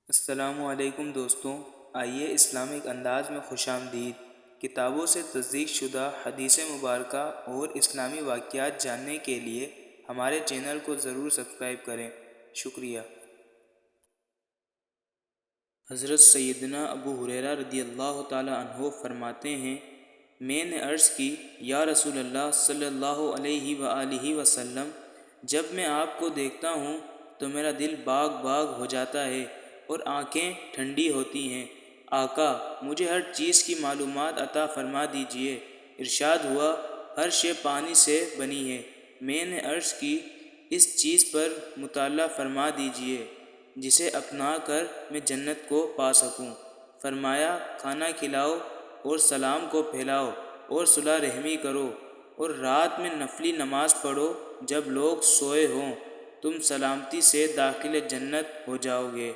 السلام علیکم دوستوں، آئیے اسلامک انداز میں خوش آمدید کتابوں سے تصدیق شدہ حدیث مبارکہ اور اسلامی واقعات جاننے کے لیے ہمارے چینل کو ضرور سبسکرائب کریں۔ شکریہ۔ حضرت سیدنا ابو ہریرہ رضی اللہ تعالی عنہ فرماتے ہیں، میں نے عرض کی، یا رسول اللہ صلی اللہ علیہ وآلہ وسلم، جب میں آپ کو دیکھتا ہوں تو میرا دل باغ باغ ہو جاتا ہے اور آنکھیں ٹھنڈی ہوتی ہیں۔ آقا، مجھے ہر چیز کی معلومات عطا فرما دیجئے۔ ارشاد ہوا، ہر شے پانی سے بنی ہے۔ میں نے عرض کی، اس چیز پر مطالعہ فرما دیجئے جسے اپنا کر میں جنت کو پا سکوں۔ فرمایا، کھانا کھلاؤ اور سلام کو پھیلاؤ اور صلح رحمی کرو اور رات میں نفلی نماز پڑھو جب لوگ سوئے ہوں، تم سلامتی سے داخل جنت ہو جاؤ گے۔